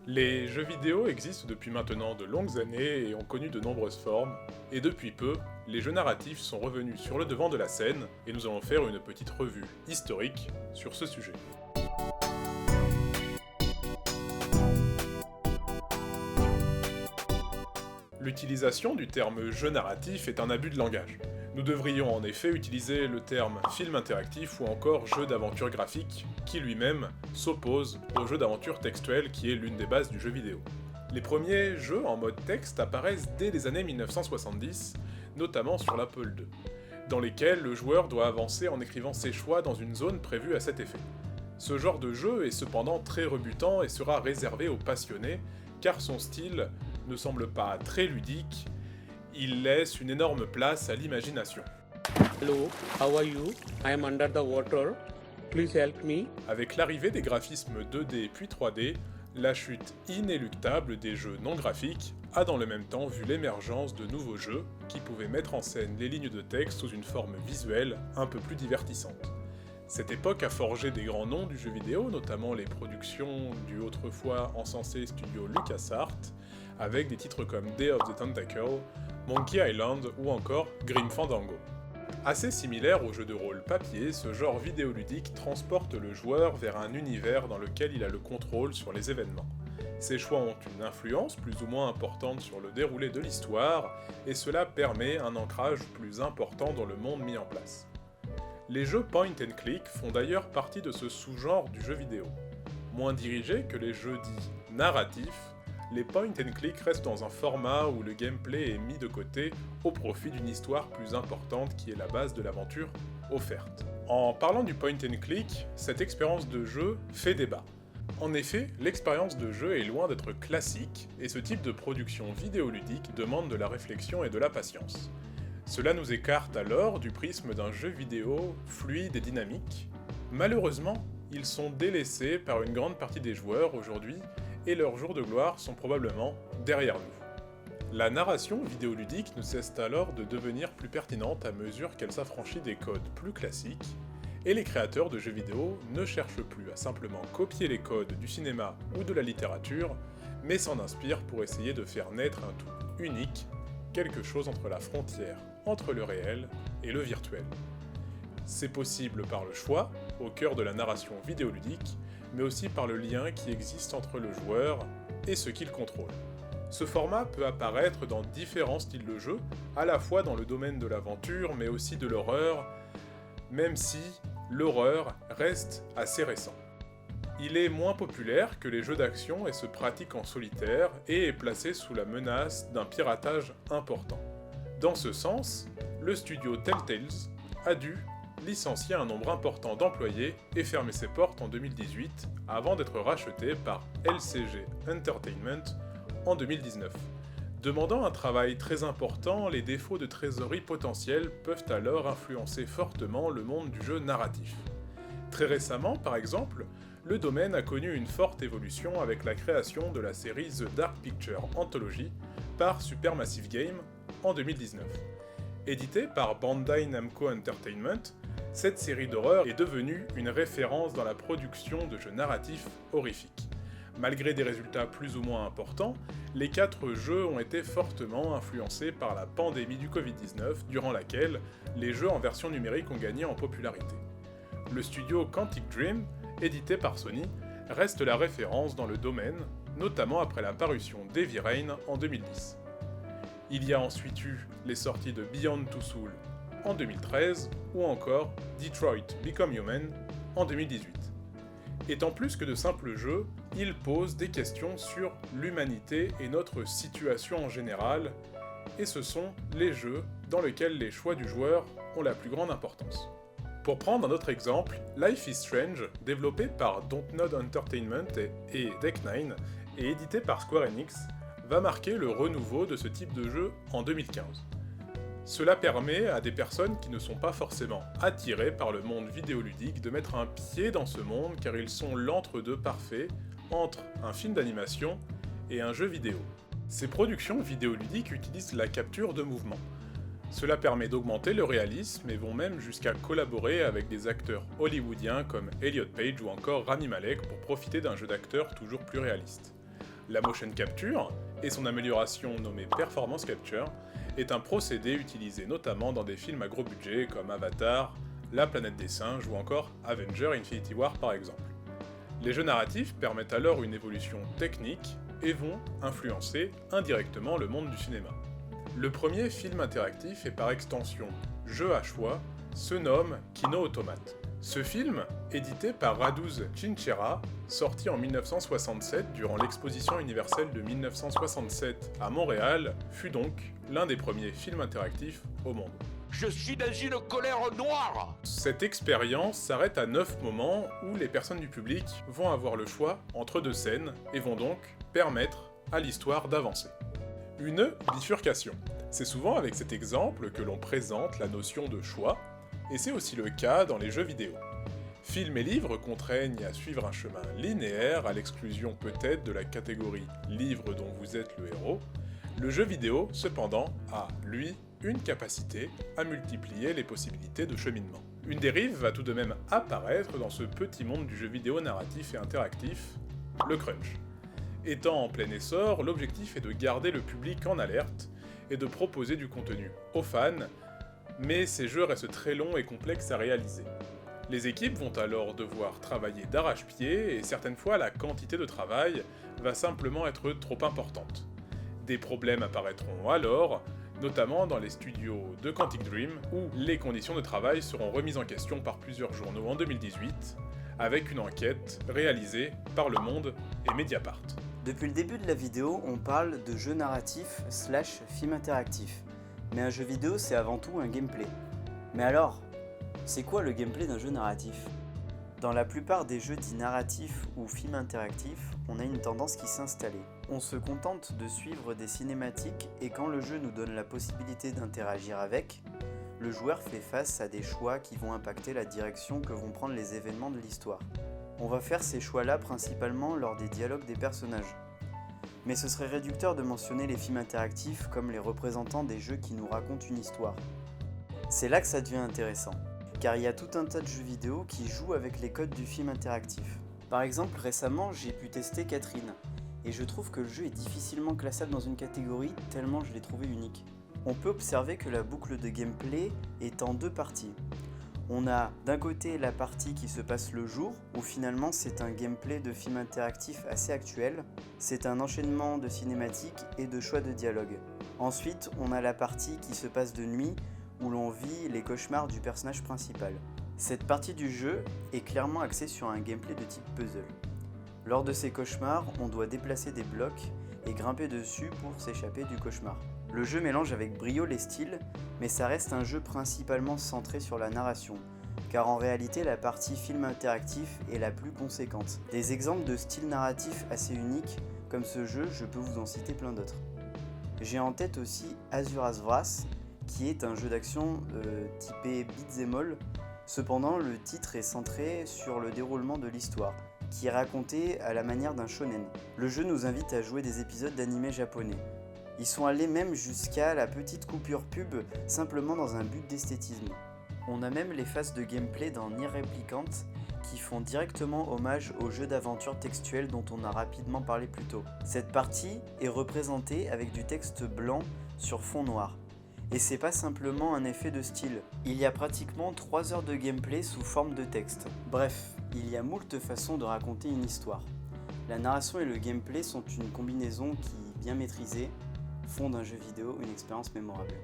Les jeux vidéo existent depuis maintenant de longues années et ont connu de nombreuses formes, et depuis peu, les jeux narratifs sont revenus sur le devant de la scène, et nous allons faire une petite revue historique sur ce sujet. L'utilisation du terme jeu narratif est un abus de langage. Nous devrions en effet utiliser le terme film interactif ou encore jeu d'aventure graphique, qui lui-même s'oppose au jeu d'aventure textuel qui est l'une des bases du jeu vidéo. Les premiers jeux en mode texte apparaissent dès les années 1970, notamment sur l'Apple II, dans lesquels le joueur doit avancer en écrivant ses choix dans une zone prévue à cet effet. Ce genre de jeu est cependant très rebutant et sera réservé aux passionnés, car son style ne semble pas très ludique, il laisse une énorme place à l'imagination. Hello, how are you? I am under the water. Please help me. Avec l'arrivée des graphismes 2D puis 3D, la chute inéluctable des jeux non graphiques a dans le même temps vu l'émergence de nouveaux jeux qui pouvaient mettre en scène les lignes de texte sous une forme visuelle un peu plus divertissante. Cette époque a forgé des grands noms du jeu vidéo, notamment les productions du autrefois encensé studio LucasArts, avec des titres comme Day of the Tentacle, Monkey Island ou encore Grim Fandango. Assez similaire au jeu de rôle papier, ce genre vidéoludique transporte le joueur vers un univers dans lequel il a le contrôle sur les événements. Ses choix ont une influence plus ou moins importante sur le déroulé de l'histoire, et cela permet un ancrage plus important dans le monde mis en place. Les jeux point and click font d'ailleurs partie de ce sous-genre du jeu vidéo. Moins dirigés que les jeux dits narratifs, les point and click restent dans un format où le gameplay est mis de côté au profit d'une histoire plus importante qui est la base de l'aventure offerte. En parlant du point and click, cette expérience de jeu fait débat. En effet, l'expérience de jeu est loin d'être classique, et ce type de production vidéoludique demande de la réflexion et de la patience. Cela nous écarte alors du prisme d'un jeu vidéo fluide et dynamique. Malheureusement, ils sont délaissés par une grande partie des joueurs aujourd'hui, et leurs jours de gloire sont probablement derrière nous. La narration vidéoludique ne cesse alors de devenir plus pertinente à mesure qu'elle s'affranchit des codes plus classiques, et les créateurs de jeux vidéo ne cherchent plus à simplement copier les codes du cinéma ou de la littérature, mais s'en inspirent pour essayer de faire naître un tout unique, quelque chose entre la frontière entre le réel et le virtuel. C'est possible par le choix, au cœur de la narration vidéoludique, mais aussi par le lien qui existe entre le joueur et ce qu'il contrôle. Ce format peut apparaître dans différents styles de jeu, à la fois dans le domaine de l'aventure, mais aussi de l'horreur, même si l'horreur reste assez récent. Il est moins populaire que les jeux d'action et se pratique en solitaire, et est placé sous la menace d'un piratage important. Dans ce sens, le studio Telltale a dû licencier un nombre important d'employés et fermer ses portes en 2018 avant d'être racheté par LCG Entertainment en 2019. Demandant un travail très important, les défauts de trésorerie potentiels peuvent alors influencer fortement le monde du jeu narratif. Très récemment, par exemple, le domaine a connu une forte évolution avec la création de la série The Dark Picture Anthology par Supermassive Games en 2019. Éditée par Bandai Namco Entertainment, cette série d'horreur est devenue une référence dans la production de jeux narratifs horrifiques. Malgré des résultats plus ou moins importants, les 4 jeux ont été fortement influencés par la pandémie du Covid-19, durant laquelle les jeux en version numérique ont gagné en popularité. Le studio Quantic Dream, édité par Sony, reste la référence dans le domaine, notamment après la parution d'Heavy Rain en 2010. Il y a ensuite eu les sorties de Beyond Two Souls en 2013, ou encore Detroit Become Human en 2018. Étant plus que de simples jeux, ils posent des questions sur l'humanité et notre situation en général, et ce sont les jeux dans lesquels les choix du joueur ont la plus grande importance. Pour prendre un autre exemple, Life is Strange, développé par Dontnod Entertainment et Deck9, et édité par Square Enix, va marquer le renouveau de ce type de jeu en 2015. Cela permet à des personnes qui ne sont pas forcément attirées par le monde vidéoludique de mettre un pied dans ce monde car ils sont l'entre-deux parfait entre un film d'animation et un jeu vidéo. Ces productions vidéoludiques utilisent la capture de mouvement. Cela permet d'augmenter le réalisme et vont même jusqu'à collaborer avec des acteurs hollywoodiens comme Elliot Page ou encore Rami Malek pour profiter d'un jeu d'acteur toujours plus réaliste. La motion capture, et son amélioration nommée performance capture, est un procédé utilisé notamment dans des films à gros budget comme Avatar, La planète des singes ou encore Avengers Infinity War par exemple. Les jeux narratifs permettent alors une évolution technique et vont influencer indirectement le monde du cinéma. Le premier film interactif et par extension jeu à choix se nomme Kino Automate. Ce film, édité par Raduz Chinchera, sorti en 1967 durant l'exposition universelle de 1967 à Montréal, fut donc l'un des premiers films interactifs au monde. Je suis dans une colère noire! Cette expérience s'arrête à 9 moments où les personnes du public vont avoir le choix entre deux scènes et vont donc permettre à l'histoire d'avancer. Une bifurcation. C'est souvent avec cet exemple que l'on présente la notion de choix, et c'est aussi le cas dans les jeux vidéo. Films et livres contraignent à suivre un chemin linéaire, à l'exclusion peut-être de la catégorie livre dont vous êtes le héros. Le jeu vidéo, cependant, a, lui, une capacité à multiplier les possibilités de cheminement. Une dérive va tout de même apparaître dans ce petit monde du jeu vidéo narratif et interactif, le crunch. Étant en plein essor, l'objectif est de garder le public en alerte et de proposer du contenu aux fans, mais ces jeux restent très longs et complexes à réaliser. Les équipes vont alors devoir travailler d'arrache-pied et certaines fois la quantité de travail va simplement être trop importante. Des problèmes apparaîtront alors, notamment dans les studios de Quantic Dream, où les conditions de travail seront remises en question par plusieurs journaux en 2018, avec une enquête réalisée par Le Monde et Mediapart. Depuis le début de la vidéo, on parle de jeu narratif / film interactif. Mais un jeu vidéo, c'est avant tout un gameplay. Mais alors, c'est quoi le gameplay d'un jeu narratif ? Dans la plupart des jeux dits narratifs ou films interactifs, on a une tendance qui s'est installée. On se contente de suivre des cinématiques et quand le jeu nous donne la possibilité d'interagir avec, le joueur fait face à des choix qui vont impacter la direction que vont prendre les événements de l'histoire. On va faire ces choix-là principalement lors des dialogues des personnages. Mais ce serait réducteur de mentionner les films interactifs comme les représentants des jeux qui nous racontent une histoire. C'est là que ça devient intéressant, car il y a tout un tas de jeux vidéo qui jouent avec les codes du film interactif. Par exemple, récemment, j'ai pu tester Catherine, et je trouve que le jeu est difficilement classable dans une catégorie tellement je l'ai trouvé unique. On peut observer que la boucle de gameplay est en deux parties. On a d'un côté la partie qui se passe le jour, où finalement c'est un gameplay de film interactif assez actuel, c'est un enchaînement de cinématiques et de choix de dialogue. Ensuite, on a la partie qui se passe de nuit, où l'on vit les cauchemars du personnage principal. Cette partie du jeu est clairement axée sur un gameplay de type puzzle. Lors de ces cauchemars, on doit déplacer des blocs et grimper dessus pour s'échapper du cauchemar. Le jeu mélange avec brio les styles, mais ça reste un jeu principalement centré sur la narration, car en réalité la partie film interactif est la plus conséquente. Des exemples de styles narratifs assez uniques, comme ce jeu, je peux vous en citer plein d'autres. J'ai en tête aussi Azuras Vras, qui est un jeu d'action typé beat'em all. Cependant, le titre est centré sur le déroulement de l'histoire, qui est raconté à la manière d'un shonen. Le jeu nous invite à jouer des épisodes d'anime japonais. Ils sont allés même jusqu'à la petite coupure pub, simplement dans un but d'esthétisme. On a même les phases de gameplay dans Nier Replicant qui font directement hommage au jeu d'aventure textuel dont on a rapidement parlé plus tôt. Cette partie est représentée avec du texte blanc sur fond noir. Et c'est pas simplement un effet de style, il y a pratiquement 3 heures de gameplay sous forme de texte. Bref, il y a moult façons de raconter une histoire. La narration et le gameplay sont une combinaison qui, bien maîtrisée, font d'un jeu vidéo une expérience mémorable.